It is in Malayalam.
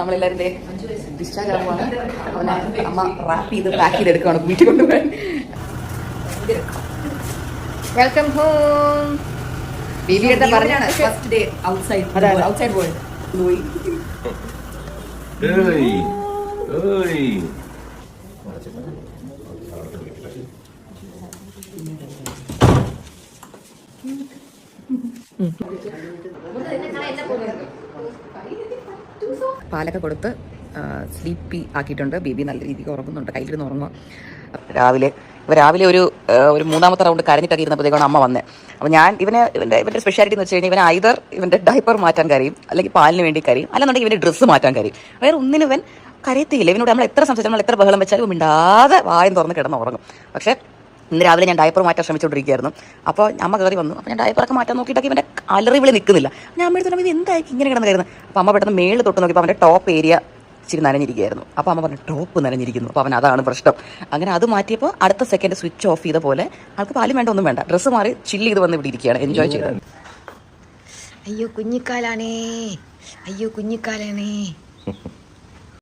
നമ്മളെല്ലാവരും ഡിസ്ചാർജ് ആകുവാണ്. അവനെ അമ്മ റാപ്പ് ചെയ്ത് പാക്ക് ചെയ്തെടുക്കുകയാണ് വീട്ടിൽ കൊണ്ടുപോകാൻ. Welcome home. ബേബിയുടെ പറഞ്ഞാണ് ഫസ്റ്റ് ഡേ ഔട്ട്സൈഡ്. അതാണ് ഔട്ട്സൈഡ് വേൾഡ്. പാലൊക്കെ കൊടുത്ത് സ്ലീപ്പി ആക്കിയിട്ടുണ്ട്. ബേബി നല്ല രീതിക്ക് ഉറങ്ങുന്നുണ്ട്, കയ്യിലിരുന്ന് ഉറങ്ങുക. രാവിലെ ഒരു മൂന്നാമത്തെ റൗണ്ട് കരഞ്ഞിട്ടൊക്കെ ഇരുന്നപ്പോഴത്തേക്കാണ് അമ്മ വന്നത്. അപ്പോൾ ഞാൻ ഇവൻ്റെ സ്പെഷ്യാലിറ്റി എന്ന് വെച്ച് കഴിഞ്ഞാൽ ഇവൻ ഐദർ ഇവൻ്റെ ഡയപ്പർ മാറ്റാൻ കരയും, അല്ലെങ്കിൽ പാലിന് വേണ്ടി കരയും, അല്ലെന്നുണ്ടെങ്കിൽ ഇവൻ്റെ ഡ്രസ്സ് മാറ്റാൻ കരയും. വേറെ ഒന്നിനും ഇവൻ കരയത്തില്ല. ഇവനോട് നമ്മൾ എത്ര സംസാരിച്ചാലും നമ്മൾ എത്ര ബഹളം വെച്ചാലും മിണ്ടാതെ വായം തുറന്ന് കിടന്ന് ഉറങ്ങും. പക്ഷേ ഇന്ന് രാവിലെ ഞാൻ ഡയപ്പർ മാറ്റാൻ ശ്രമിച്ചുകൊണ്ടിരിക്കുകയായിരുന്നു. അപ്പോൾ അമ്മ കയറി വന്നു. അപ്പോൾ ഞാൻ ഡയപ്പറൊക്കെ മാറ്റാൻ നോക്കിയിട്ടൊക്കെ ഇവൻ്റെ അലറിവിളി നിൽക്കുന്നില്ല. ഞാൻ അമ്മ എടുത്തു ഇത് എന്തായിരിക്കും ഇങ്ങനെ കിടന്ന് കയറുന്നത്. അപ്പോൾ അമ്മ പെട്ടെന്ന് മേളിൽ തൊട്ട് നോക്കിയപ്പോൾ അവൻ്റെ ടോപ്പ് ഏരിയ ഇച്ചിരി നനഞ്ഞിരിക്കുകയായിരുന്നു. അപ്പോൾ അമ്മ പറഞ്ഞു ടോപ്പ് നനഞ്ഞിരിക്കുന്നു. അപ്പോൾ അവൻ അതാണ് പ്രശ്നം. അങ്ങനെ അത് മാറ്റിയപ്പോൾ അടുത്ത സെക്കൻഡ് സ്വിച്ച് ഓഫ് ചെയ്ത പോലെ ആൾക്ക് പാലും വേണ്ട ഒന്നും വേണ്ട, ഡ്രസ്സ് മാറി ചില്ല് ചെയ്ത് വന്ന് ഇവിടെ ഇരിക്കുകയാണ്, എൻജോയ് ചെയ്തത്. അയ്യോ കുഞ്ഞിക്കാലാണേ, അയ്യോ കുഞ്ഞിക്കാലാണേ.